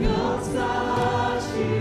역사하신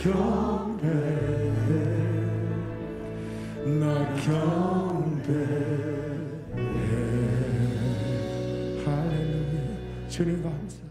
할렐루야. 주님 감사.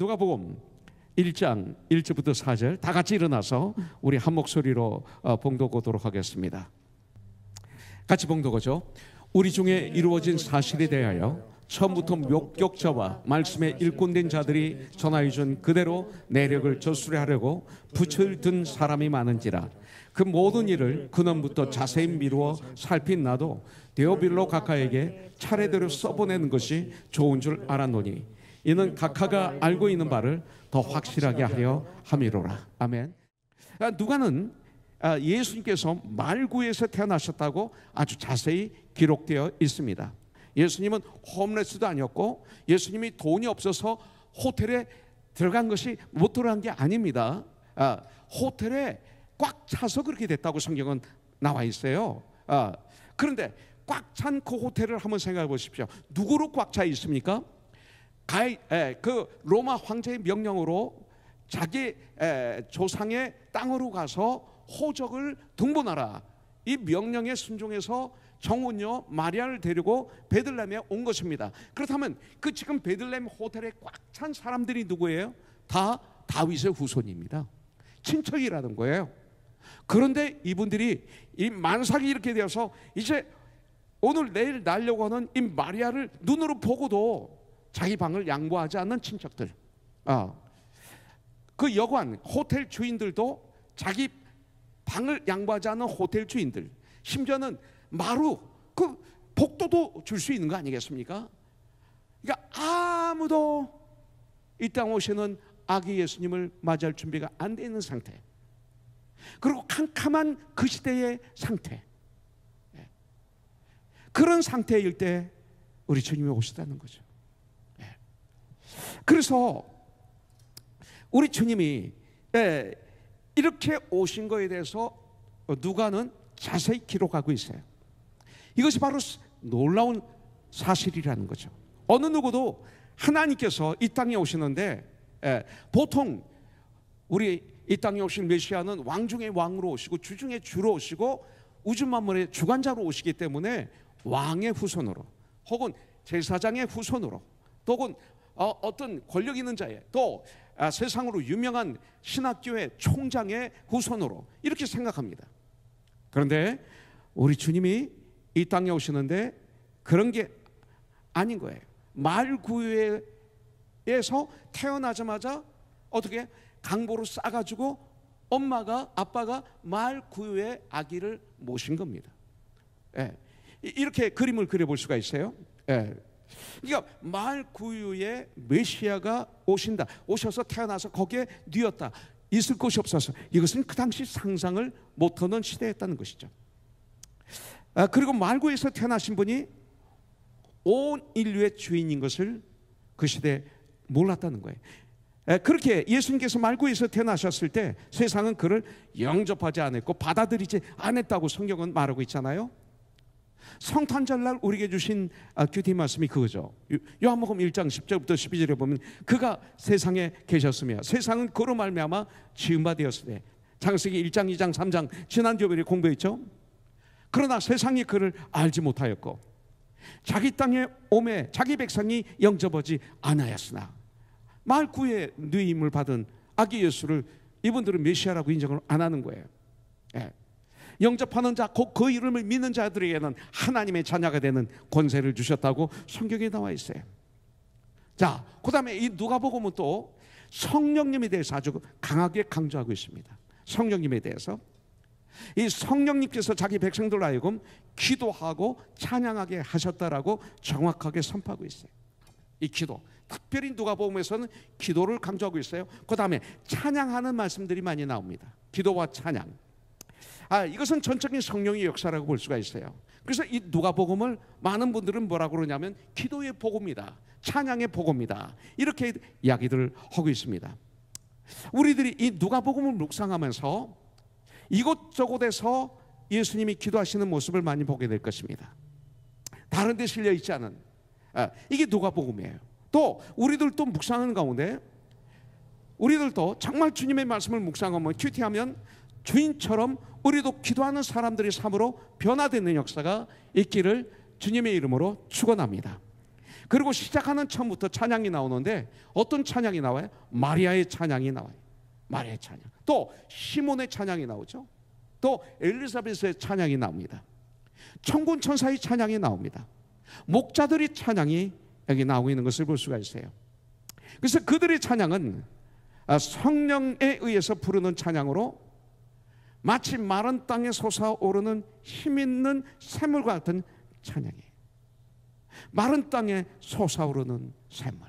누가복음 1장 1절부터 4절 다 같이 일어나서 우리 한 목소리로 봉독하도록 하겠습니다. 같이 봉독하죠. 우리 중에 이루어진 사실에 대하여 처음부터 목격자와 말씀에 일꾼된 자들이 전하여 준 그대로 내력을 저수리하려고 붓을 든 사람이 많은지라. 그 모든 일을 근원부터 자세히 미루어 살핀 나도 데오빌로 각하에게 차례대로 써보내는 것이 좋은 줄 알았노니 이는 각하가 알고 있는 바를 더 확실하게 하려 함이로라. 아멘. 누가는 예수님께서 말구에서 태어나셨다고 아주 자세히 기록되어 있습니다. 예수님은 홈레스도 아니었고 예수님이 돈이 없어서 호텔에 들어간 것이 못 들어간 게 아닙니다. 호텔에 꽉 차서 그렇게 됐다고 성경은 나와 있어요. 그런데 꽉 찬 그 호텔을 한번 생각해 보십시오. 누구로 꽉 차 있습니까? 그 로마 황제의 명령으로 자기 조상의 땅으로 가서 호적을 등본하라, 이 명령에 순종해서 정혼녀 마리아를 데리고 베들레헴에 온 것입니다. 그렇다면 그 지금 베들레헴 호텔에 꽉 찬 사람들이 누구예요? 다 다윗의 후손입니다. 친척이라는 거예요. 그런데 이분들이 이 만삭이 이렇게 되어서 이제 오늘 내일 날려고 하는 이 마리아를 눈으로 보고도 자기 방을 양보하지 않는 친척들, 그 여관 호텔 주인들도 자기 방을 양보하지 않는 호텔 주인들, 심지어는 마루 그 복도도 줄 수 있는 거 아니겠습니까? 그러니까 아무도 이 땅 오시는 아기 예수님을 맞이할 준비가 안 돼 있는 상태, 그리고 캄캄한 그 시대의 상태, 그런 상태일 때 우리 주님이 오시다는 거죠. 그래서 우리 주님이 이렇게 오신 거에 대해서 누가는 자세히 기록하고 있어요. 이것이 바로 놀라운 사실이라는 거죠. 어느 누구도 하나님께서 이 땅에 오시는데, 보통 우리 이 땅에 오실 메시아는 왕 중의 왕으로 오시고 주 중의 주로 오시고 우주 만물의 주관자로 오시기 때문에 왕의 후손으로, 혹은 제사장의 후손으로, 또는 어떤 권력 있는 자의, 또 세상으로 유명한 신학교의 총장의 후손으로 이렇게 생각합니다. 그런데 우리 주님이 이 땅에 오시는데 그런 게 아닌 거예요. 말구유에서 태어나자마자 어떻게 강보로 싸가지고 아빠가 말구유의 아기를 모신 겁니다. 이렇게 그림을 그려볼 수가 있어요. 그러니까 말구유의 메시아가 오신다, 오셔서 태어나서 거기에 뉘었다, 있을 곳이 없어서 이것은 그 당시 상상을 못하는 시대였다는 것이죠. 그리고 말구에서 태어나신 분이 온 인류의 주인인 것을 그 시대에 몰랐다는 거예요. 그렇게 예수님께서 말구에서 태어나셨을 때 세상은 그를 영접하지 않았고 받아들이지 않았다고 성경은 말하고 있잖아요. 성탄절날 우리에게 주신 큐티 말씀이 그거죠. 요한복음 1장 10절부터 12절에 보면 그가 세상에 계셨으며 세상은 그로 말미암아 지은 바 되었으되, 창세기 1장 2장 3장 지난주에 공부했죠. 그러나 세상이 그를 알지 못하였고 자기 땅에 오매 자기 백성이 영접하지 않았으나, 말구의 누임을 받은 아기 예수를 이분들은 메시아라고 인정을 안 하는 거예요. 영접하는 자, 그 이름을 믿는 자들에게는 하나님의 자녀가 되는 권세를 주셨다고 성경에 나와 있어요. 자, 그 다음에 이 누가복음은 또 성령님에 대해서 아주 강하게 강조하고 있습니다. 성령님에 대해서, 이 성령님께서 자기 백성들로 하여금 기도하고 찬양하게 하셨다라고 정확하게 선포하고 있어요. 이 기도, 특별히 누가복음에서는 기도를 강조하고 있어요. 그 다음에 찬양하는 말씀들이 많이 나옵니다. 기도와 찬양, 이것은 전적인 성령의 역사라고 볼 수가 있어요. 그래서 이 누가복음을 많은 분들은 뭐라고 그러냐면 기도의 복음이다, 찬양의 복음이다, 이렇게 이야기들을 하고 있습니다. 우리들이 이 누가복음을 묵상하면서 이곳저곳에서 예수님이 기도하시는 모습을 많이 보게 될 것입니다. 다른 데 실려 있지 않은, 이게 누가복음이에요. 또 우리들도 묵상하는 가운데 우리들도 정말 주님의 말씀을 묵상하면, 큐티하면 주인처럼 우리도 기도하는 사람들의 삶으로 변화되는 역사가 있기를 주님의 이름으로 축원합니다. 그리고 시작하는 처음부터 찬양이 나오는데 어떤 찬양이 나와요? 마리아의 찬양이 나와요. 마리아의 찬양. 또 시몬의 찬양이 나오죠. 또 엘리사벳의 찬양이 나옵니다. 천군 천사의 찬양이 나옵니다. 목자들의 찬양이 여기 나오고 있는 것을 볼 수가 있어요. 그래서 그들의 찬양은 성령에 의해서 부르는 찬양으로 마치 마른 땅에 솟아오르는 힘있는 샘물과 같은 찬양이에요. 마른 땅에 솟아오르는 샘물.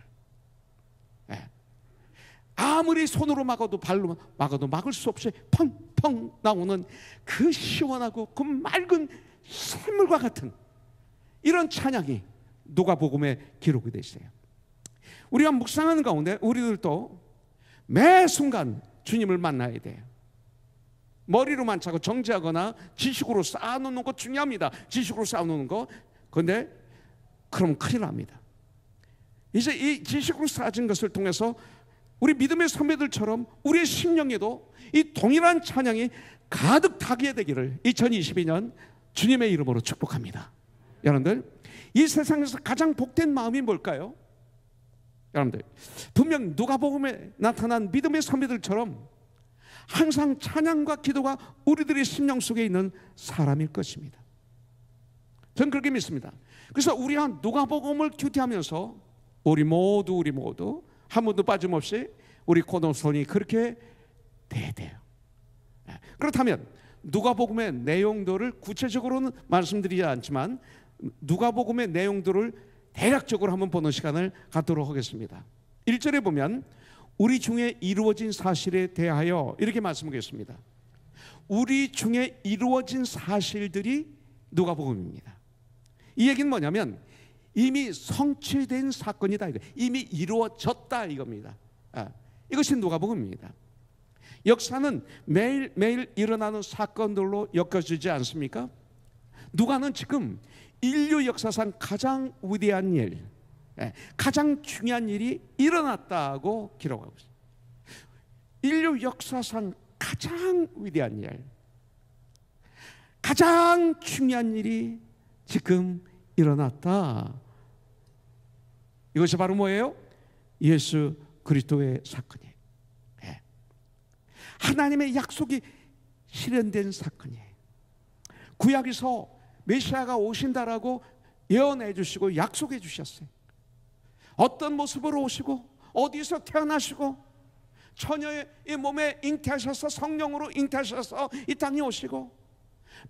아무리 손으로 막아도 발로 막아도 막을 수 없이 펑펑 나오는 그 시원하고 그 맑은 샘물과 같은 이런 찬양이 누가복음에 기록이 되어 있어요. 우리가 묵상하는 가운데 우리들도 매 순간 주님을 만나야 돼요. 머리로만 차고 정지하거나 지식으로 쌓아놓는 거 중요합니다. 지식으로 쌓아놓는 거. 그런데 그럼 큰일 납니다. 이제 이 지식으로 쌓아진 것을 통해서 우리 믿음의 선배들처럼 우리의 심령에도 이 동일한 찬양이 가득 타게 되기를 2022년 주님의 이름으로 축복합니다. 여러분들, 이 세상에서 가장 복된 마음이 뭘까요? 여러분들, 분명 누가복음에 나타난 믿음의 선배들처럼 항상 찬양과 기도가 우리들의 심령 속에 있는 사람일 것입니다. 저는 그렇게 믿습니다. 그래서 우리가 누가복음을 큐티하면서 우리 모두 한 분도 빠짐없이 우리 코너손이 그렇게 돼야 돼요. 그렇다면 누가복음의 내용들을 구체적으로는 말씀드리지 않지만 누가복음의 내용들을 대략적으로 한번 보는 시간을 갖도록 하겠습니다. 1절에 보면 우리 중에 이루어진 사실에 대하여 이렇게 말씀하겠습니다. 우리 중에 이루어진 사실들이 누가복음입니다. 이 얘기는 뭐냐면 이미 성취된 사건이다, 이미 이루어졌다 이겁니다. 이것이 누가복음입니다. 역사는 매일매일 일어나는 사건들로 엮여지지 않습니까? 누가는 지금 인류 역사상 가장 위대한 일, 가장 중요한 일이 일어났다고 기록하고 있습니다. 인류 역사상 가장 위대한 일, 가장 중요한 일이 지금 일어났다. 이것이 바로 뭐예요? 예수 그리스도의 사건이에요. 하나님의 약속이 실현된 사건이에요. 구약에서 메시아가 오신다라고 예언해 주시고 약속해 주셨어요. 어떤 모습으로 오시고 어디서 태어나시고 처녀의 이 몸에 잉태하셔서 성령으로 잉태하셔서 이 땅에 오시고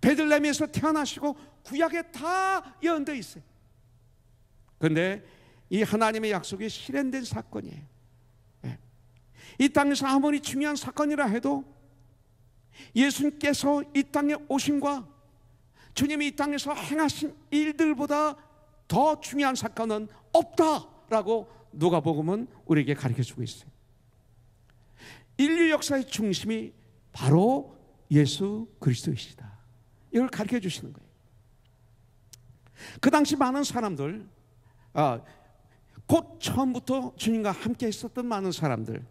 베들레헴에서 태어나시고 구약에 다 예언되어 있어요. 그런데 이 하나님의 약속이 실현된 사건이에요. 이 땅에서 아무리 중요한 사건이라 해도 예수님께서 이 땅에 오심과 주님이 이 땅에서 행하신 일들보다 더 중요한 사건은 없다라고 누가복음은 우리에게 가르쳐주고 있어요. 인류 역사의 중심이 바로 예수 그리스도이시다. 이걸 가르쳐 주시는 거예요. 그 당시 많은 사람들, 곧 처음부터 주님과 함께 있었던 많은 사람들,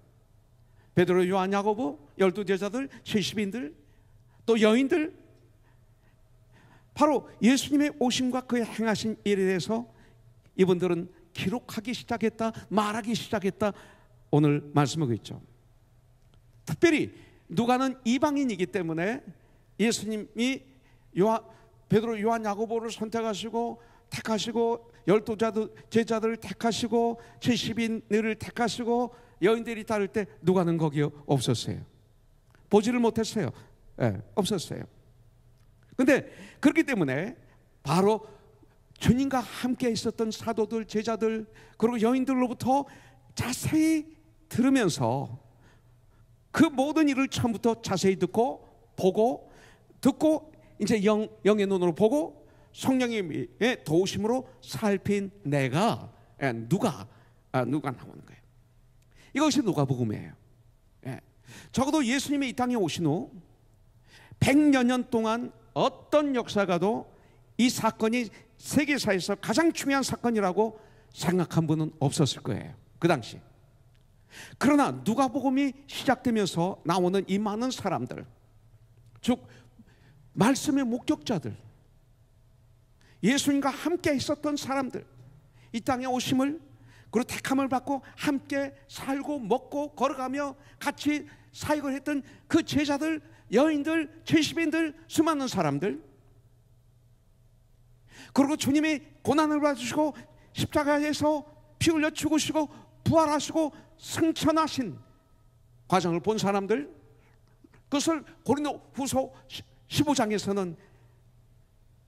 베드로, 요한, 야고보, 12제자들, 70인들, 또 여인들, 바로 예수님의 오심과 그의 행하신 일에 대해서 이분들은 기록하기 시작했다, 말하기 시작했다, 오늘 말씀하고 있죠. 특별히 누가는 이방인이기 때문에 예수님이 베드로, 요한, 야고보를 선택하시고 택하시고 12제자들을 택하시고 70인들을 택하시고 여인들이 따를 때 누가는 거기 없었어요. 보지를 못했어요. 없었어요. 그런데 그렇기 때문에 바로 주님과 함께 있었던 사도들, 제자들, 그리고 여인들로부터 자세히 들으면서 그 모든 일을 처음부터 자세히 듣고 보고 듣고 이제 영의 눈으로 보고 성령의 도우심으로 살핀 내가 누가 나오는 거예요. 이것이 누가복음이에요. 적어도 예수님이 이 땅에 오신 후 100여 년 동안 어떤 역사가도 이 사건이 세계사에서 가장 중요한 사건이라고 생각한 분은 없었을 거예요. 그 당시. 그러나 누가복음이 시작되면서 나오는 이 많은 사람들, 즉 말씀의 목격자들, 예수님과 함께 있었던 사람들, 이 땅에 오심을 그리고 택함을 받고 함께 살고 먹고 걸어가며 같이 사역을 했던 그 제자들, 여인들, 70인들, 수많은 사람들, 그리고 주님이 고난을 받으시고 십자가에서 피 흘려 죽으시고 부활하시고 승천하신 과정을 본 사람들, 그것을 고린도후서 15장에서는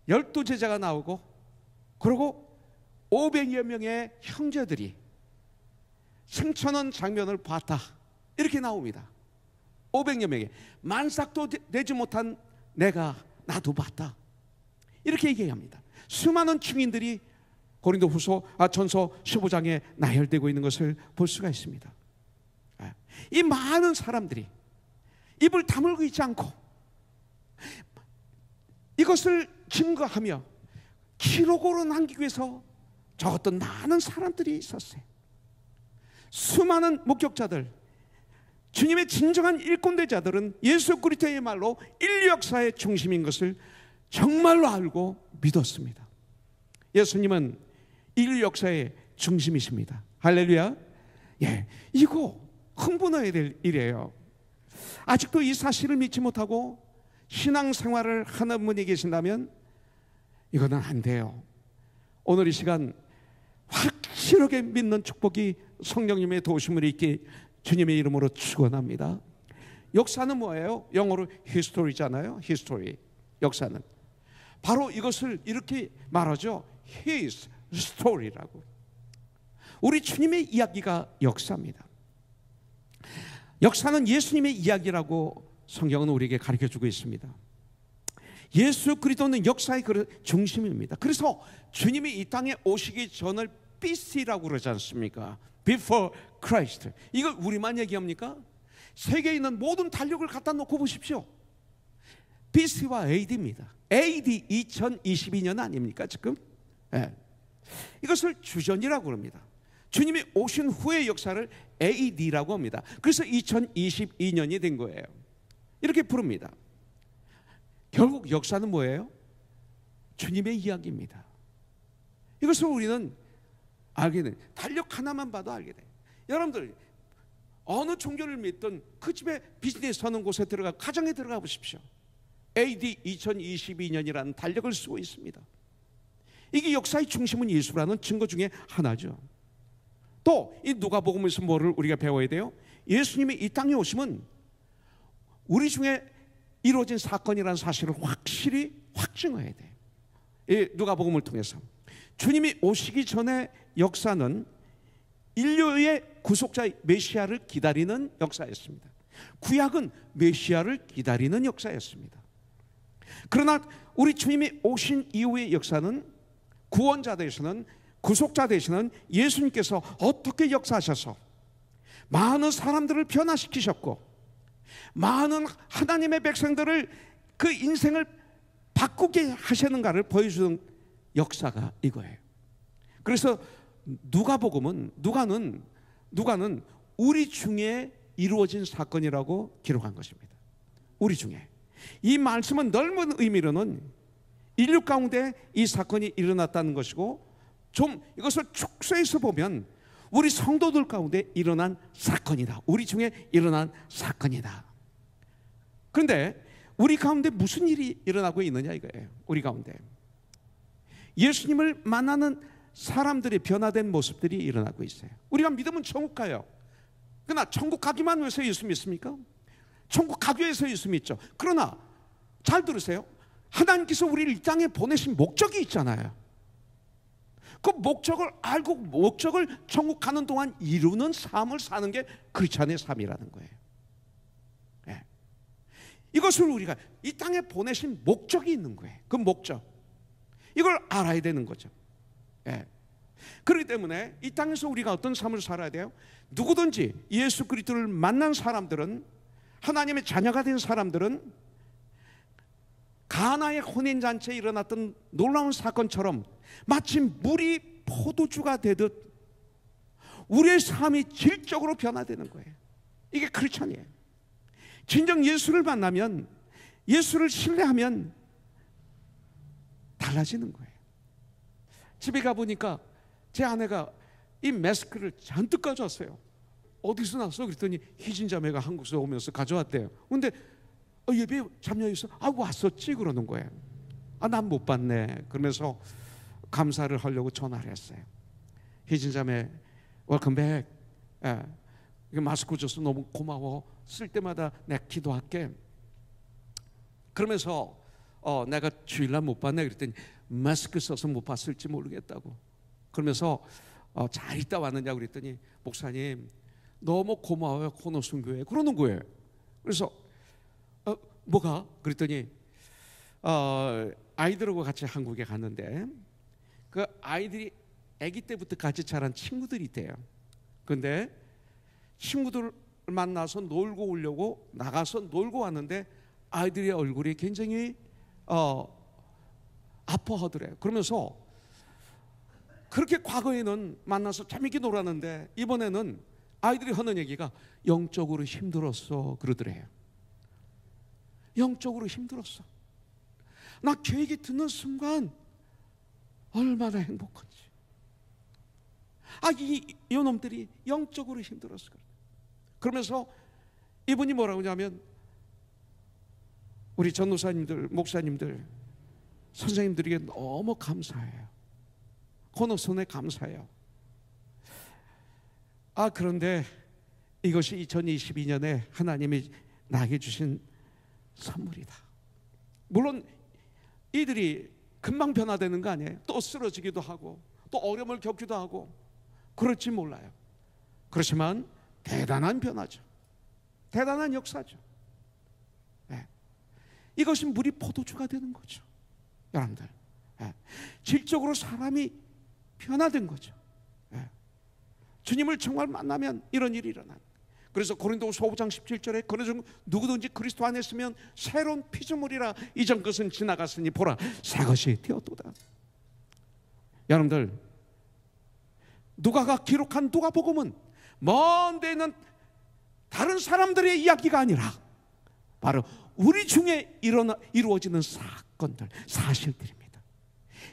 12제자가 나오고 그리고 500여 명의 형제들이 승천한 장면을 봤다, 이렇게 나옵니다. 500여 명에 만삭도 되지 못한 내가 나도 봤다, 이렇게 얘기합니다. 수많은 증인들이 전서 15장에 나열되고 있는 것을 볼 수가 있습니다. 이 많은 사람들이 입을 다물고 있지 않고 이것을 증거하며 기록으로 남기기 위해서 적었던 많은 사람들이 있었어요. 수많은 목격자들, 주님의 진정한 일꾼대자들은 예수 그리스도의 말로 인류 역사의 중심인 것을 정말로 알고 믿었습니다. 예수님은 인류 역사의 중심이십니다. 할렐루야. 예, 이거 흥분해야 될 일이에요. 아직도 이 사실을 믿지 못하고 신앙생활을 하는 분이 계신다면 이거는 안 돼요. 오늘 이 시간 확실하게 믿는 축복이 성령님의 도우심을 있게 주님의 이름으로 축원합니다. 역사는 뭐예요? 영어로 history잖아요. history, 역사는 바로 이것을 이렇게 말하죠. His story라고. 우리 주님의 이야기가 역사입니다. 역사는 예수님의 이야기라고 성경은 우리에게 가르쳐주고 있습니다. 예수 그리스도는 역사의 중심입니다. 그래서 주님이 이 땅에 오시기 전을 BC라고 그러지 않습니까? Before Christ. 이걸 우리만 얘기합니까? 세계에 있는 모든 달력을 갖다 놓고 보십시오. BC와 AD입니다. AD 2022년 아닙니까 지금? 네. 이것을 주전이라고 합니다. 주님이 오신 후의 역사를 AD라고 합니다. 그래서 2022년이 된 거예요. 이렇게 부릅니다. 결국 역사는 뭐예요? 주님의 이야기입니다. 이것을 우리는 알게 돼. 달력 하나만 봐도 알게 돼. 여러분들 어느 종교를 믿든 그 집에 비즈니스 하는 곳에 들어가, 가정에 들어가 보십시오. AD 2022년이라는 달력을 쓰고 있습니다. 이게 역사의 중심은 예수라는 증거 중에 하나죠. 또 이 누가복음에서 뭐를 우리가 배워야 돼요? 예수님이 이 땅에 오시면 우리 중에 이루어진 사건이라는 사실을 확실히 확증해야 돼요. 이 누가복음을 통해서 주님이 오시기 전에 역사는 인류의 구속자 메시아를 기다리는 역사였습니다. 구약은 메시아를 기다리는 역사였습니다. 그러나 우리 주님이 오신 이후의 역사는 구원자 되시는, 구속자 되시는 예수님께서 어떻게 역사하셔서 많은 사람들을 변화시키셨고 많은 하나님의 백성들을 그 인생을 바꾸게 하시는가를 보여주는 역사가 이거예요. 그래서 누가는 우리 중에 이루어진 사건이라고 기록한 것입니다. 우리 중에. 이 말씀은 넓은 의미로는 인류 가운데 이 사건이 일어났다는 것이고, 좀 이것을 축소해서 보면 우리 성도들 가운데 일어난 사건이다. 우리 중에 일어난 사건이다. 그런데 우리 가운데 무슨 일이 일어나고 있느냐 이거예요. 우리 가운데 예수님을 만나는 사람들의 변화된 모습들이 일어나고 있어요. 우리가 믿으면 천국 가요. 그러나 천국 가기만 위해서 예수 믿습니까? 천국 가기 위해서 예수 믿죠. 그러나 잘 들으세요. 하나님께서 우리를 이 땅에 보내신 목적이 있잖아요. 그 목적을 알고 목적을 천국 가는 동안 이루는 삶을 사는 게 크리스찬의 삶이라는 거예요. 네. 이것을 우리가 이 땅에 보내신 목적이 있는 거예요. 그 목적, 이걸 알아야 되는 거죠. 네. 그렇기 때문에 이 땅에서 우리가 어떤 삶을 살아야 돼요? 누구든지 예수 그리스도를 만난 사람들은, 하나님의 자녀가 된 사람들은 가나의 혼인잔치에 일어났던 놀라운 사건처럼 마치 물이 포도주가 되듯 우리의 삶이 질적으로 변화되는 거예요. 이게 크리스찬이에요. 진정 예수를 만나면, 예수를 신뢰하면 달라지는 거예요. 집에 가보니까 제 아내가 이 마스크를 잔뜩 가져왔어요. 어디서 났어? 그랬더니 희진 자매가 한국에서 오면서 가져왔대요. 근데 예배 참여해서 왔었지 그러는 거예요. 난 못 봤네. 그러면서 감사를 하려고 전화를 했어요. 희진 자매 웰컴 백. 마스크 줘서 너무 고마워. 쓸 때마다 내가 기도할게. 그러면서 내가 주일날 못 봤네 그랬더니 마스크 써서 못 봤을지 모르겠다고. 그러면서 잘 있다 왔느냐고 그랬더니 목사님 너무 고마워요, 코너순교회. 그러는 거예요. 그래서 뭐가? 그랬더니 아이들하고 같이 한국에 갔는데 그 아이들이 아기 때부터 같이 자란 친구들이 있대요. 근데 친구들 만나서 놀고 오려고 나가서 놀고 왔는데 아이들의 얼굴이 굉장히 아파하더래요. 그러면서 그렇게 과거에는 만나서 재밌게 놀았는데 이번에는 아이들이 하는 얘기가 영적으로 힘들었어 그러더래요. 영적으로 힘들었어. 나 걔 얘기 듣는 순간 얼마나 행복한지. 이 놈들이 영적으로 힘들었어. 그러면서 이분이 뭐라고 하냐면 우리 전도사님들, 목사님들, 선생님들에게 너무 감사해요. 코너손에 감사해요. 그런데 이것이 2022년에 하나님이 나에게 주신 선물이다. 물론 이들이 금방 변화되는 거 아니에요. 또 쓰러지기도 하고 또 어려움을 겪기도 하고 그럴지 몰라요. 그렇지만 대단한 변화죠. 대단한 역사죠. 네. 이것이 물이 포도주가 되는 거죠. 여러분들, 네. 질적으로 사람이 변화된 거죠. 네. 주님을 정말 만나면 이런 일이 일어나요. 그래서 고린도후서 5장 17절에 그러므로 누구든지 그리스도 안에 있으면 새로운 피조물이라 이전 것은 지나갔으니 보라 새 것이 되었도다. 여러분들, 누가가 기록한 누가복음은 먼 데 있는 다른 사람들의 이야기가 아니라 바로 우리 중에 이루어지는 사건들, 사실들입니다.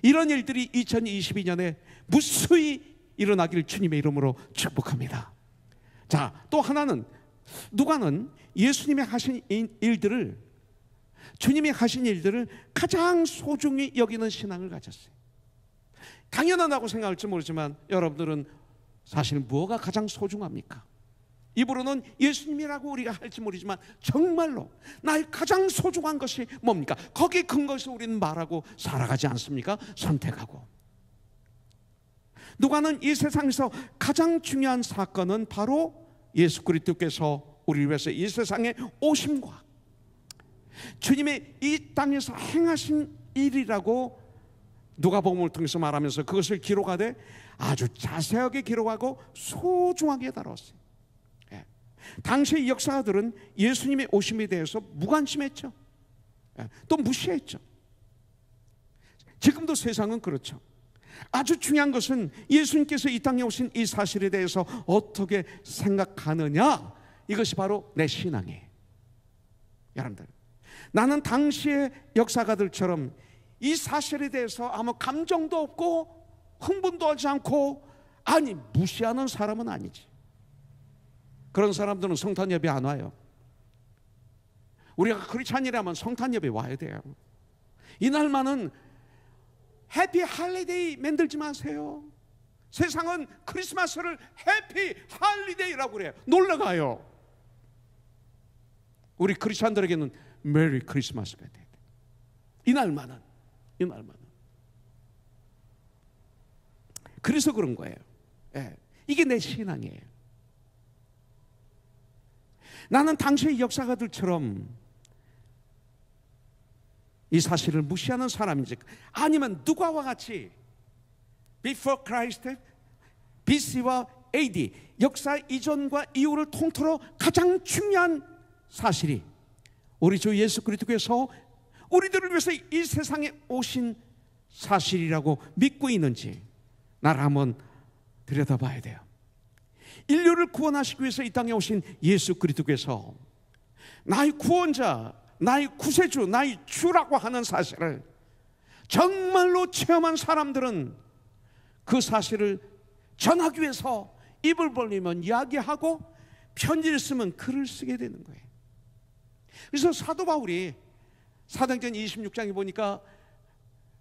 이런 일들이 2022년에 무수히 일어나길 주님의 이름으로 축복합니다. 자, 또 하나는 누가는 예수님이 하신 일들을, 주님이 하신 일들을 가장 소중히 여기는 신앙을 가졌어요. 당연하다고 생각할지 모르지만 여러분들은 사실 무엇가 가장 소중합니까? 입으로는 예수님이라고 우리가 할지 모르지만 정말로 나의 가장 소중한 것이 뭡니까? 거기에 근거해서 우리는 말하고 살아가지 않습니까? 선택하고. 누가는 이 세상에서 가장 중요한 사건은 바로 예수 그리스도께서 우리를 위해서 이 세상에 오심과 주님의 이 땅에서 행하신 일이라고 누가복음을 통해서 말하면서 그것을 기록하되 아주 자세하게 기록하고 소중하게 다뤘어요. 예. 당시의 역사가들은 예수님의 오심에 대해서 무관심했죠. 예. 또 무시했죠. 지금도 세상은 그렇죠. 아주 중요한 것은 예수님께서 이 땅에 오신 이 사실에 대해서 어떻게 생각하느냐, 이것이 바로 내 신앙이에요. 여러분들, 나는 당시의 역사가들처럼 이 사실에 대해서 아무 감정도 없고 흥분도 하지 않고 무시하는 사람은 아니지. 그런 사람들은 성탄 예배 안 와요. 우리가 크리스찬이라면 성탄 예배 와야 돼요. 이날만은 해피 할리데이 만들지 마세요. 세상은 크리스마스를 해피 할리데이라고 그래요. 놀러가요. 우리 크리스찬들에게는 메리 크리스마스가 돼야 돼. 이날만은. 그래서 그런 거예요. 예. 이게 내 신앙이에요. 나는 당시의 역사가들처럼 이 사실을 무시하는 사람인지, 아니면 누가와 같이 Before Christ, BC와 AD, 역사 이전과 이후를 통틀어 가장 중요한 사실이 우리 주 예수 그리스도께서 우리들을 위해서 이 세상에 오신 사실이라고 믿고 있는지 나를 한번 들여다봐야 돼요. 인류를 구원하시기 위해서 이 땅에 오신 예수 그리스도께서 나의 구원자, 나의 구세주, 나의 주라고 하는 사실을 정말로 체험한 사람들은 그 사실을 전하기 위해서 입을 벌리면 이야기하고 편지를 쓰면 글을 쓰게 되는 거예요. 그래서 사도 바울이 사도행전 26장에 보니까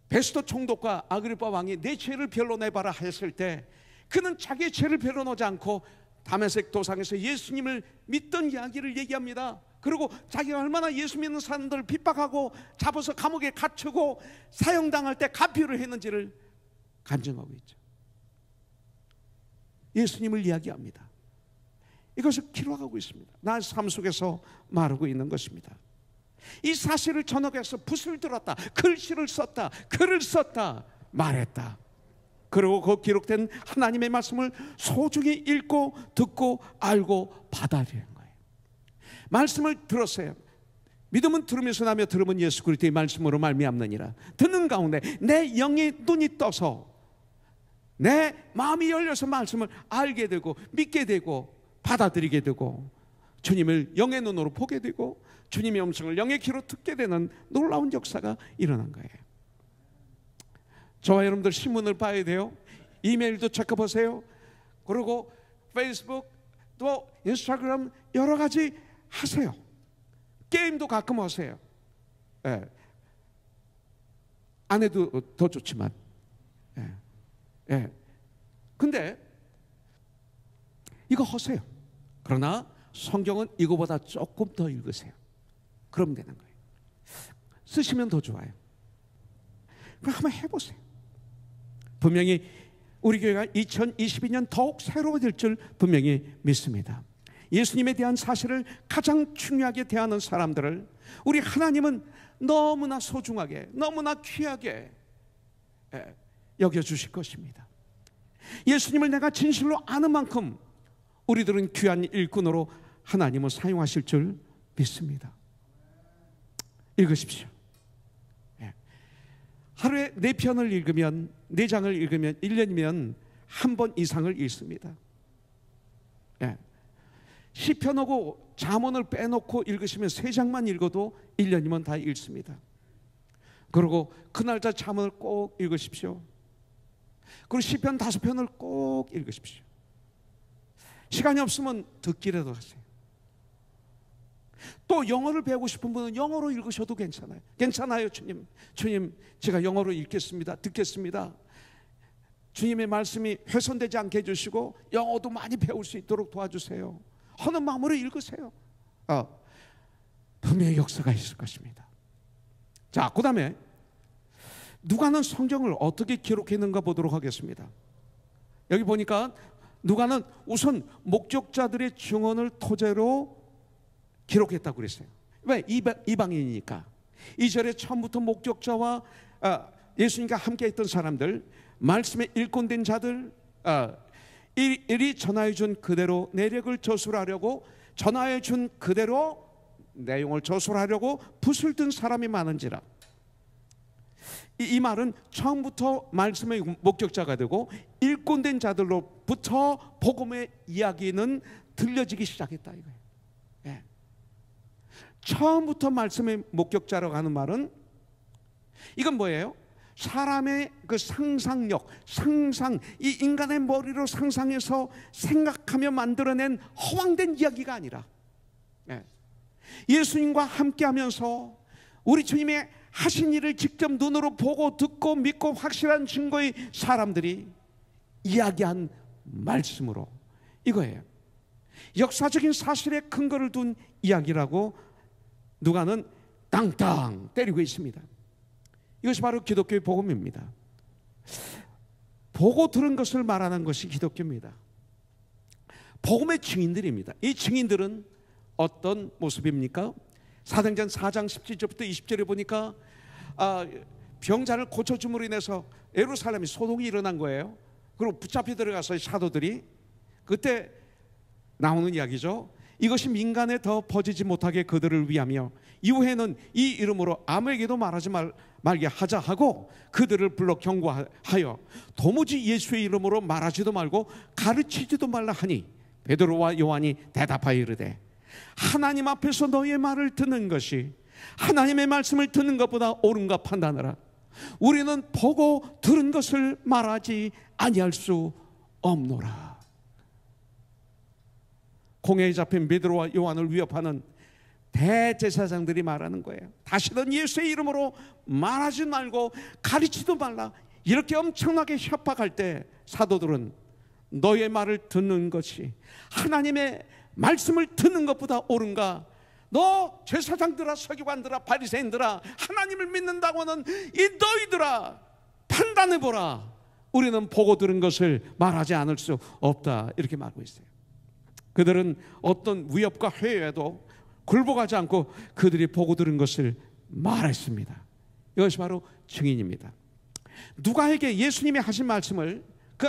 베스도 총독과 아그리파 왕이 내 죄를 변론해봐라 했을 때 그는 자기의 죄를 변론하지 않고 다메섹 도상에서 예수님을 믿던 이야기를 얘기합니다. 그리고 자기가 얼마나 예수 믿는 사람들을 핍박하고 잡아서 감옥에 갇히고 사형당할 때 가피를 했는지를 간증하고 있죠. 예수님을 이야기합니다. 이것을 기록하고 있습니다. 나의 삶 속에서 말하고 있는 것입니다. 이 사실을 전역해서 붓을 들었다, 글씨를 썼다, 글을 썼다, 말했다. 그리고 그 기록된 하나님의 말씀을 소중히 읽고 듣고 알고 받아들이는 거예요. 말씀을 들었어요. 믿음은 들으면서 나며 들으면 예수 그리스도의 말씀으로 말미암느니라. 듣는 가운데 내 영의 눈이 떠서 내 마음이 열려서 말씀을 알게 되고 믿게 되고 받아들이게 되고 주님을 영의 눈으로 보게 되고 주님의 음성을 영의 귀로 듣게 되는 놀라운 역사가 일어난 거예요. 저와 여러분들 신문을 봐야 돼요. 이메일도 체크해보세요. 그리고 페이스북 또 인스타그램 여러 가지 하세요. 게임도 가끔 하세요. 예. 안 해도 더 좋지만. 예. 예. 근데 이거 하세요. 그러나 성경은 이거보다 조금 더 읽으세요. 그러면 되는 거예요. 쓰시면 더 좋아요. 그럼 한번 해보세요. 분명히 우리 교회가 2022년 더욱 새로워질 줄 분명히 믿습니다. 예수님에 대한 사실을 가장 중요하게 대하는 사람들을 우리 하나님은 너무나 소중하게 너무나 귀하게 여겨주실 것입니다. 예수님을 내가 진실로 아는 만큼 우리들은 귀한 일꾼으로 하나님은 사용하실 줄 믿습니다. 읽으십시오. 하루에 4편을 읽으면 4장을 읽으면 1년이면 한 번 이상을 읽습니다. 시편하고 잠언을 빼놓고 읽으시면 3장만 읽어도 1년이면 다 읽습니다. 그리고 그날짜 잠언을 꼭 읽으십시오. 그리고 시편 5편을 꼭 읽으십시오. 시간이 없으면 듣기라도 하세요. 또 영어를 배우고 싶은 분은 영어로 읽으셔도 괜찮아요. 괜찮아요. 주님 제가 영어로 읽겠습니다. 듣겠습니다. 주님의 말씀이 훼손되지 않게 해주시고 영어도 많이 배울 수 있도록 도와주세요 하는 마음으로 읽으세요. 분명히 역사가 있을 것입니다. 자, 그 다음에 누가는 성경을 어떻게 기록했는가 보도록 하겠습니다. 여기 보니까 누가는 우선 목적자들의 증언을 토대로 기록했다고 그랬어요. 왜? 이방인이니까. 2절에 처음부터 목적자와 예수님과 함께 있던 사람들, 말씀에 일꾼된 자들, 일이 전하여 준 그대로 내력을 저술하려고 전하여 준 그대로 내용을 저술하려고 붓을 든 사람이 많은지라. 이 말은 처음부터 말씀의 목적자가 되고 일꾼된 자들로부터 복음의 이야기는 들려지기 시작했다 이거예요. 예. 처음부터 말씀의 목격자라고 하는 말은 이건 뭐예요? 사람의 그 상상력, 이 인간의 머리로 상상해서 생각하며 만들어낸 허황된 이야기가 아니라 예수님과 함께하면서 우리 주님의 하신 일을 직접 눈으로 보고 듣고 믿고 확실한 증거의 사람들이 이야기한 말씀으로 이거예요. 역사적인 사실에 근거를 둔 이야기라고 누가는 땅땅 때리고 있습니다. 이것이 바로 기독교의 복음입니다. 보고 들은 것을 말하는 것이 기독교입니다. 복음의 증인들입니다. 이 증인들은 어떤 모습입니까? 사도행전 4장 17절부터 20절에 보니까 병자를 고쳐줌으로 인해서 예루살렘이 소동이 일어난 거예요. 그리고 붙잡혀 들어가서 사도들이 그때 나오는 이야기죠. 이것이 민간에 더 퍼지지 못하게 그들을 위하며 이후에는 이 이름으로 아무에게도 말하지 말게 하자 하고 그들을 불러 경고하여 도무지 예수의 이름으로 말하지도 말고 가르치지도 말라 하니 베드로와 요한이 대답하여 이르되 하나님 앞에서 너희의 말을 듣는 것이 하나님의 말씀을 듣는 것보다 옳은가 판단하라. 우리는 보고 들은 것을 말하지 아니할 수 없노라. 공회에 잡힌 베드로와 요한을 위협하는 대제사장들이 말하는 거예요. 다시는 예수의 이름으로 말하지 말고 가르치지도 말라. 이렇게 엄청나게 협박할 때 사도들은 너의 말을 듣는 것이 하나님의 말씀을 듣는 것보다 옳은가? 너 제사장들아 서기관들아 바리새인들아 하나님을 믿는다고 하는 이 너희들아 판단해보라. 우리는 보고 들은 것을 말하지 않을 수 없다. 이렇게 말하고 있어요. 그들은 어떤 위협과 회유에도 굴복하지 않고 그들이 보고 들은 것을 말했습니다. 이것이 바로 증인입니다. 누가에게 예수님이 하신 말씀을, 그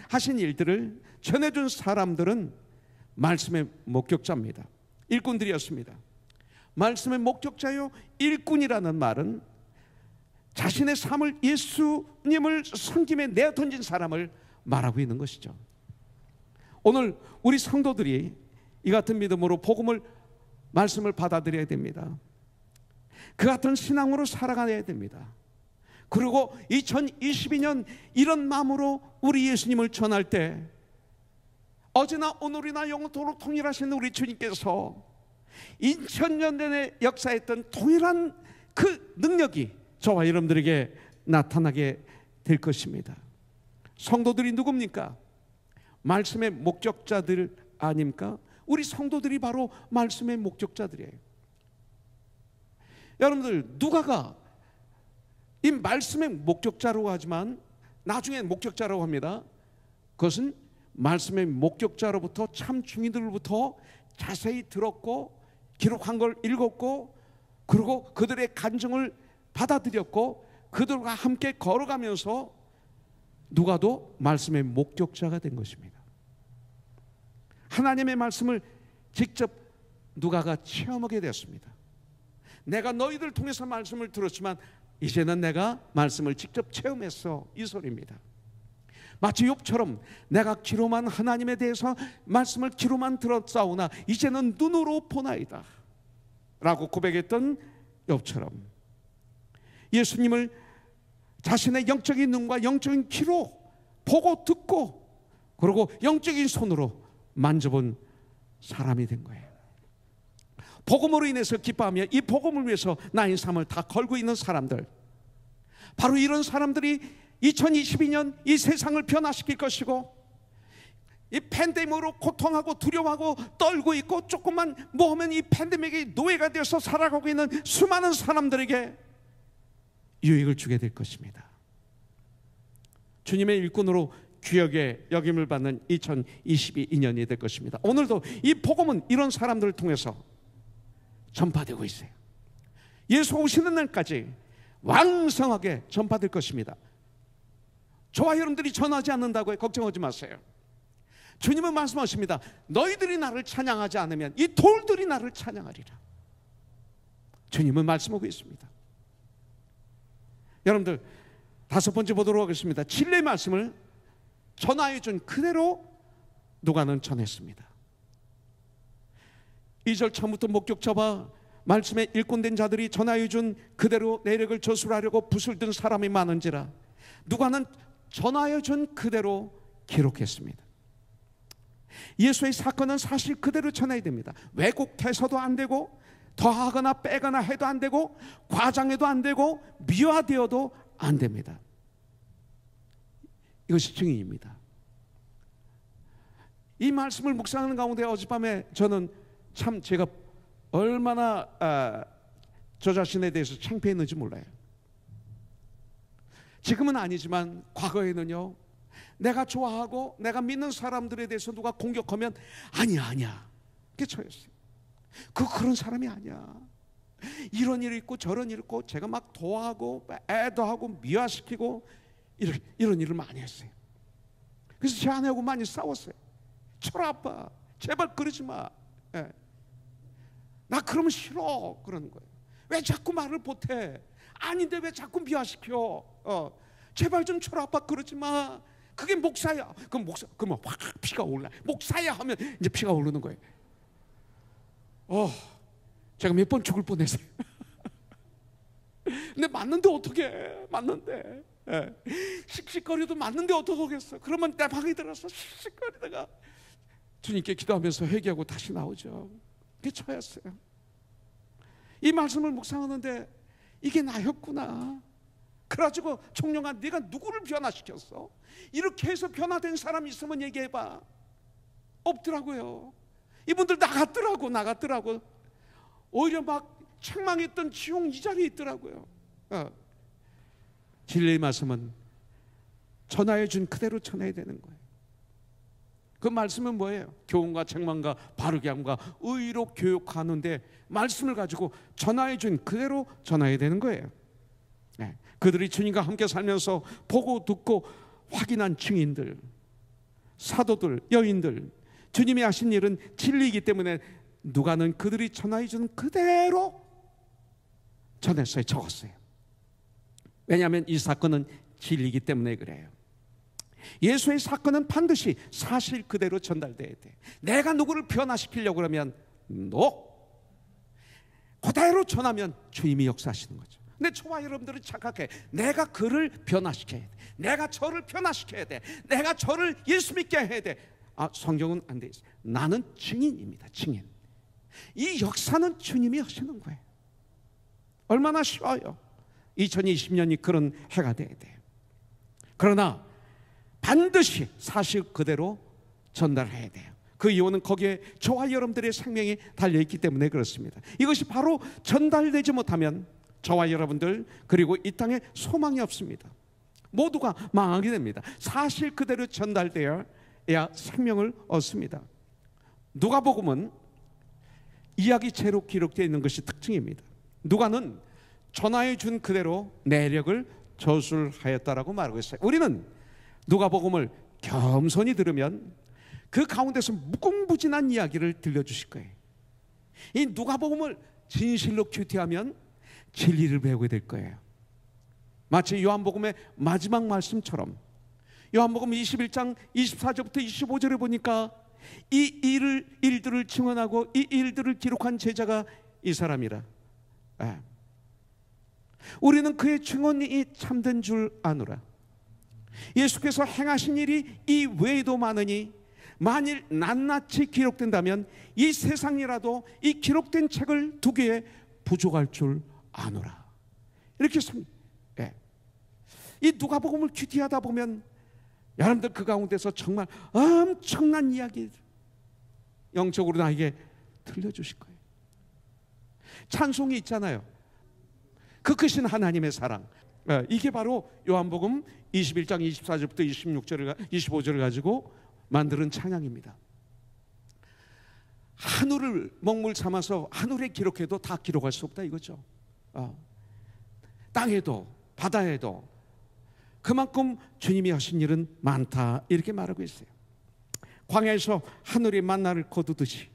하신 일들을 전해준 사람들은 말씀의 목격자입니다. 일꾼들이었습니다. 말씀의 목격자요 일꾼이라는 말은 자신의 삶을 예수님을 섬김에 내어던진 사람을 말하고 있는 것이죠. 오늘 우리 성도들이 이 같은 믿음으로 복음을, 말씀을 받아들여야 됩니다. 그 같은 신앙으로 살아가야 됩니다. 그리고 2022년 이런 마음으로 우리 예수님을 전할 때 어제나 오늘이나 영원토록 통일하신 우리 주님께서 2000년 전에 역사했던 동일한 그 능력이 저와 여러분들에게 나타나게 될 것입니다. 성도들이 누굽니까? 말씀의 목격자들 아닙니까? 우리 성도들이 바로 말씀의 목격자들이에요. 여러분들, 누가가 이 말씀의 목격자라고 하지만 나중에 목격자라고 합니다. 그것은 말씀의 목격자로부터, 참 증인들로부터 자세히 들었고 기록한 걸 읽었고, 그리고 그들의 간증을 받아들였고, 그들과 함께 걸어가면서 누가도 말씀의 목격자가 된 것입니다. 하나님의 말씀을 직접 누가가 체험하게 되었습니다. 내가 너희들 통해서 말씀을 들었지만 이제는 내가 말씀을 직접 체험했어, 이 소리입니다. 마치 욥처럼 내가 귀로만 하나님에 대해서 말씀을 귀로만 들었사오나 이제는 눈으로 보나이다 라고 고백했던 욥처럼 예수님을 자신의 영적인 눈과 영적인 귀로 보고 듣고, 그리고 영적인 손으로 만져본 사람이 된 거예요. 복음으로 인해서 기뻐하며 이 복음을 위해서 나의 삶을 다 걸고 있는 사람들, 바로 이런 사람들이 2022년 이 세상을 변화시킬 것이고, 이 팬데믹으로 고통하고 두려워하고 떨고 있고 조금만 뭐 하면 이 팬데믹이 노예가 되어서 살아가고 있는 수많은 사람들에게 유익을 주게 될 것입니다. 주님의 일꾼으로 귀하게 여김을 받는 2022년이 될 것입니다. 오늘도 이 복음은 이런 사람들을 통해서 전파되고 있어요. 예수 오시는 날까지 왕성하게 전파될 것입니다. 저와 여러분들이 전하지 않는다고 걱정하지 마세요. 주님은 말씀하십니다. 너희들이 나를 찬양하지 않으면 이 돌들이 나를 찬양하리라. 주님은 말씀하고 있습니다. 여러분들, 다섯 번째 보도록 하겠습니다. 진리의 말씀을 전하여 준 그대로 누가는 전했습니다. 2절 처음부터 목격자와 말씀에 일꾼된 자들이 전하여 준 그대로 내력을 저술하려고 붓을 든 사람이 많은지라 누가는 전하여 준 그대로 기록했습니다. 예수의 사건은 사실 그대로 전해야 됩니다. 왜곡해서도 안 되고, 더하거나 빼거나 해도 안 되고, 과장해도 안 되고, 미화되어도 안 됩니다. 이것이 증인입니다. 이 말씀을 묵상하는 가운데 어젯밤에 저는 참 제가 얼마나 저 자신에 대해서 창피했는지 몰라요. 지금은 아니지만 과거에는요, 내가 좋아하고 내가 믿는 사람들에 대해서 누가 공격하면 아니야 그게 저였어요. 그런 사람이 아니야. 이런 일이 있고 저런 일이 있고 제가 막 도와하고 애도하고 미화시키고 이런 일을 많이 했어요. 그래서 제 아내하고 많이 싸웠어요. 철아 아빠 제발 그러지 마. 나 그러면 싫어 그러는 거예요. 왜 자꾸 말을 못해? 아닌데 왜 자꾸 미화시켜? 제발 좀 철아 아빠 그러지 마. 그게 목사야. 그러면 확 피가 올라. 목사야 하면 이제 피가 오르는 거예요. 제가 몇 번 죽을 뻔했어요. 근데 맞는데 어떡해? 맞는데 씩씩거려도 맞는데 어떡하겠어? 그러면 내 방에 들어서 씩씩거리다가 주님께 기도하면서 회개하고 다시 나오죠. 그게 저였어요. 이 말씀을 묵상하는데 이게 나였구나. 그래가지고 총령아 네가 누구를 변화시켰어? 이렇게 해서 변화된 사람 있으면 얘기해봐. 없더라고요. 이분들 나갔더라고. 오히려 막 책망했던 지옥 이 자리에 있더라고요. 진리의 말씀은 전하여 준 그대로 전해야 되는 거예요. 그 말씀은 뭐예요? 교훈과 책망과 바르게 함과 의로 교육하는데 말씀을 가지고 전하해 준 그대로 전해야 되는 거예요. 네. 그들이 주님과 함께 살면서 보고 듣고 확인한 증인들, 사도들, 여인들, 주님이 하신 일은 진리이기 때문에 누가는 그들이 전하해 준 그대로 전했어요. 적었어요. 왜냐하면 이 사건은 진리이기 때문에 그래요. 예수의 사건은 반드시 사실 그대로 전달돼야 돼. 내가 누구를 변화시키려고 그러면 그대로 전하면 주님이 역사하시는 거죠. 근데 저와 여러분들은 착각해. 내가 그를 변화시켜야 돼. 내가 저를 변화시켜야 돼. 내가 저를 예수 믿게 해야 돼. 성경은 안 돼 있어요. 나는 증인입니다. 증인. 이 역사는 주님이 하시는 거예요. 얼마나 쉬워요. 2020년이 그런 해가 돼야 돼요. 그러나 반드시 사실 그대로 전달해야 돼요. 그 이유는 거기에 저와 여러분들의 생명이 달려있기 때문에 그렇습니다. 이것이 바로 전달되지 못하면 저와 여러분들 그리고 이 땅에 소망이 없습니다. 모두가 망하게 됩니다. 사실 그대로 전달되어야 생명을 얻습니다. 누가복음은 이야기체로 기록되어 있는 것이 특징입니다. 누가는 전하해 준 그대로 내력을 저술하였다라고 말하고 있어요. 우리는 누가복음을 겸손히 들으면 그 가운데서 무궁무진한 이야기를 들려주실 거예요. 이 누가복음을 진실로 큐티하면 진리를 배우게 될 거예요. 마치 요한복음의 마지막 말씀처럼 요한복음 21장 24절부터 25절에 보니까 이 일들을 증언하고 이 일들을 기록한 제자가 이 사람이라. 우리는 그의 증언이 참된 줄 아노라. 예수께서 행하신 일이 이 외에도 많으니 만일 낱낱이 기록된다면 이 세상이라도 이 기록된 책을 두 개에 부족할 줄 아노라. 이렇게 이 누가복음을 큐티하다 보면 여러분들 그 가운데서 정말 엄청난 이야기 영적으로 나에게 들려주실 거예요. 찬송이 있잖아요. 그 크신 하나님의 사랑. 이게 바로 요한복음 21장 24절부터 25절을 가지고 만드는 찬양입니다. 하늘을 먹물 삼아서 하늘에 기록해도 다 기록할 수 없다 이거죠. 땅에도 바다에도 그만큼 주님이 하신 일은 많다 이렇게 말하고 있어요. 광야에서 하늘이 만나를 거두듯이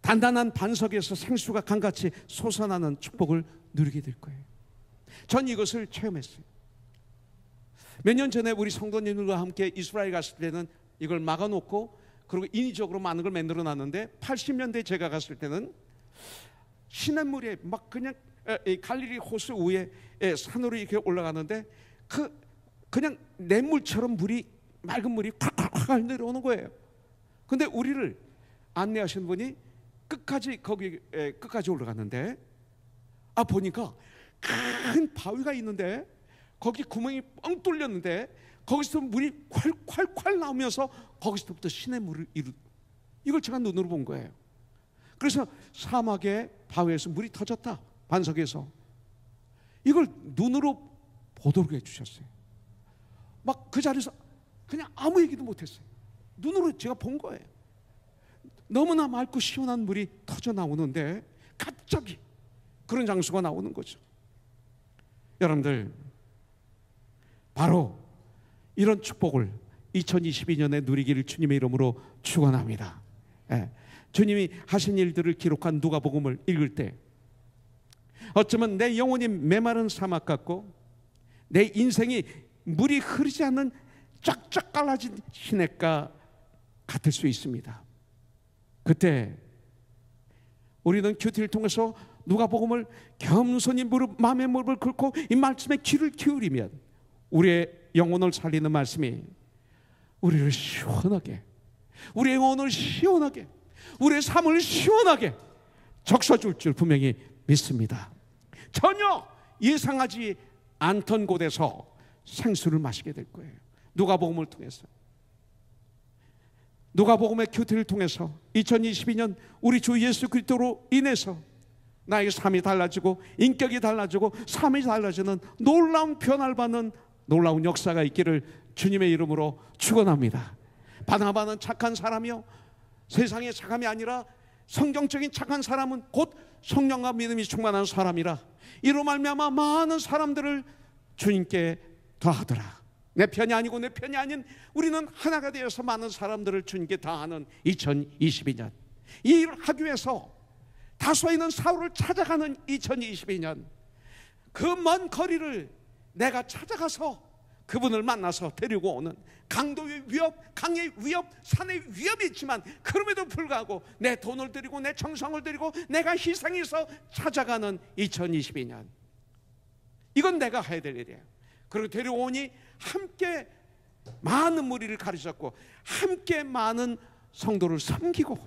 단단한 반석에서 생수가 강같이 솟아나는 축복을 누리게 될 거예요. 전 이것을 체험했어요. 몇 년 전에 우리 성도님들과 함께 이스라엘 갔을 때는 이걸 막아놓고 그리고 인위적으로 많은 걸 만들어 놨는데 80년대 제가 갔을 때는 시냇물에 막 그냥 갈릴리 호수 위에 산으로 이렇게 올라가는데 그냥 냇물처럼 맑은 물이 콱콱콱 내려오는 거예요. 근데 우리를 안내하신 분이 끝까지 올라갔는데 보니까 큰 바위가 있는데 거기 구멍이 뻥 뚫렸는데 거기서 물이 콸콸콸 나오면서 거기서부터 시냇물을 이걸 제가 눈으로 본 거예요. 그래서 사막의 바위에서 물이 터졌다. 반석에서. 이걸 눈으로 보도록 해주셨어요. 막 그 자리에서 그냥 아무 얘기도 못했어요. 눈으로 제가 본 거예요. 너무나 맑고 시원한 물이 터져 나오는데 갑자기 그런 장소가 나오는 거죠. 여러분들 바로 이런 축복을 2022년에 누리기를 주님의 이름으로 축원합니다. 주님이 하신 일들을 기록한 누가복음을 읽을 때 어쩌면 내 영혼이 메마른 사막 같고 내 인생이 물이 흐르지 않는 쫙쫙 갈라진 시냇가 같을 수 있습니다. 그때 우리는 큐티를 통해서 누가복음을 겸손히 마음의 무릎을 꿇고 이 말씀에 귀를 기울이면 우리의 영혼을 살리는 말씀이 우리를 시원하게, 우리의 영혼을 시원하게, 우리의 삶을 시원하게 적셔줄 줄 분명히 믿습니다. 전혀 예상하지 않던 곳에서 생수를 마시게 될 거예요. 누가복음을 통해서, 누가복음의 큐티를 통해서 2022년 우리 주 예수 그리스도로 인해서 나의 삶이 달라지고 인격이 달라지고 삶이 달라지는 놀라운 변화를 받는 놀라운 역사가 있기를 주님의 이름으로 축원합니다. 바나바는 착한 사람이요 세상의 착함이 아니라 성경적인 착한 사람은 곧 성령과 믿음이 충만한 사람이라 이로 말미암아 많은 사람들을 주님께 더하더라. 내 편이 아니고 내 편이 아닌 우리는 하나가 되어서 많은 사람들을 주님께 다하는 2022년, 이 일을 하기 위해서 다소에 있는 사울을 찾아가는 2022년, 그 먼 거리를 내가 찾아가서 그분을 만나서 데리고 오는 강도의 위협, 강의 위협, 산의 위협이 있지만 그럼에도 불구하고 내 돈을 들이고 내 정성을 들이고 내가 희생해서 찾아가는 2022년, 이건 내가 해야 될 일이에요. 그리고 데려오니 함께 많은 무리를 가르쳤고 함께 많은 성도를 섬기고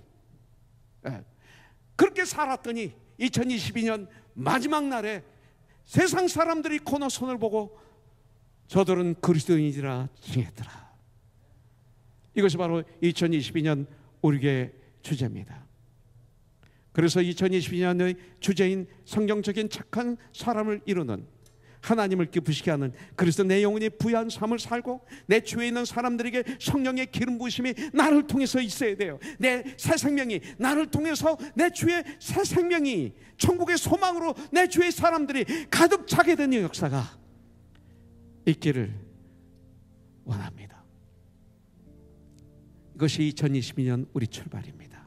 그렇게 살았더니 2022년 마지막 날에 세상 사람들이 건너손을 보고 저들은 그리스도인이라 칭했더라. 이것이 바로 2022년 우리 교회의 주제입니다. 그래서 2022년의 주제인 성경적인 착한 사람을 이루는, 하나님을 기쁘시게 하는, 그래서 내 영혼이 부유한 삶을 살고 내 주위에 있는 사람들에게 성령의 기름 부으심이 나를 통해서 있어야 돼요. 내 새 생명이 나를 통해서, 내 주위에 새 생명이 천국의 소망으로 내 주위의 사람들이 가득 차게 되는 역사가 있기를 원합니다. 이것이 2022년 우리 출발입니다.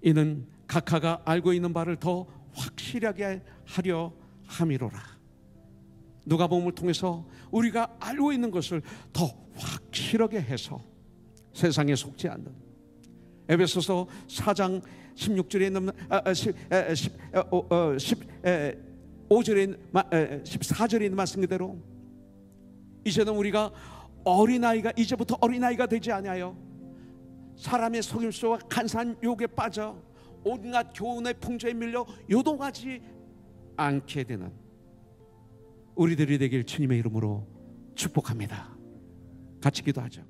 이는 각하가 알고 있는 바를 더 확실하게 하려 함이로라. 누가복음을 통해서 우리가 알고 있는 것을 더 확실하게 해서 세상에 속지 않는, 에베소서 4장 16절에 있는 14절에 있는 말씀 그대로 이제는 우리가 어린아이가, 이제부터 어린아이가 되지 아니하여 사람의 속임수와 간사한 유혹에 빠져 온갖 교훈의 풍조에 밀려 요동하지 않게 되는 우리들이 되길 주님의 이름으로 축복합니다. 같이 기도하죠.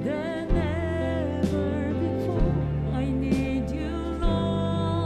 Than ever before, I need you, Lord.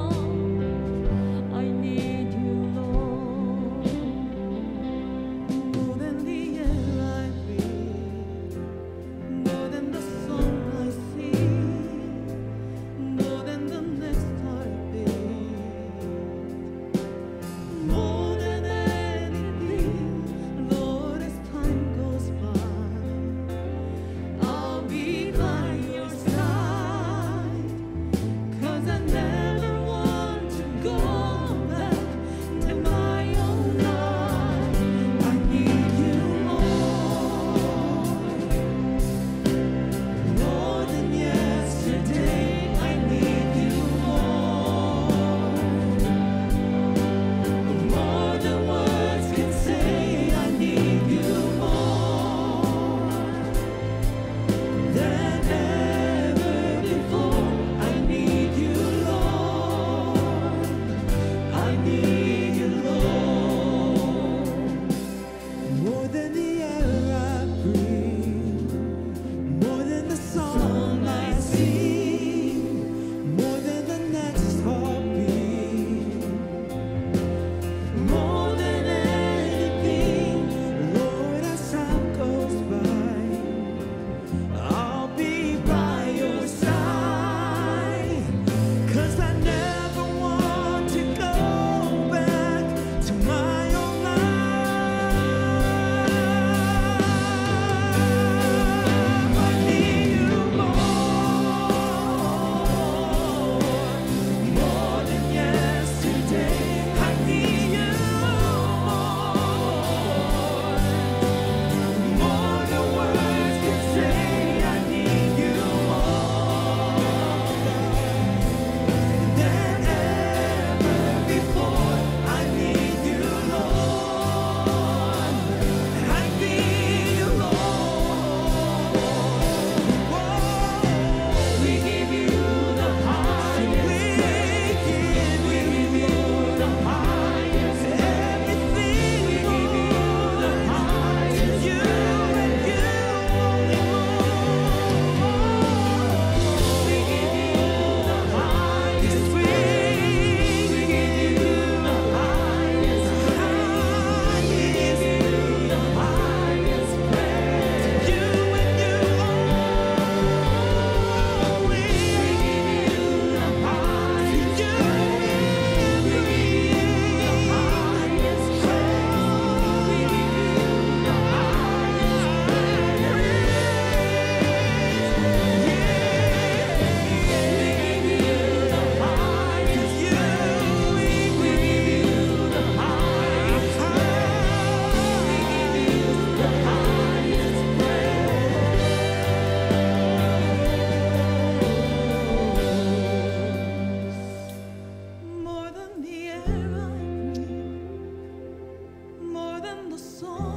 주소서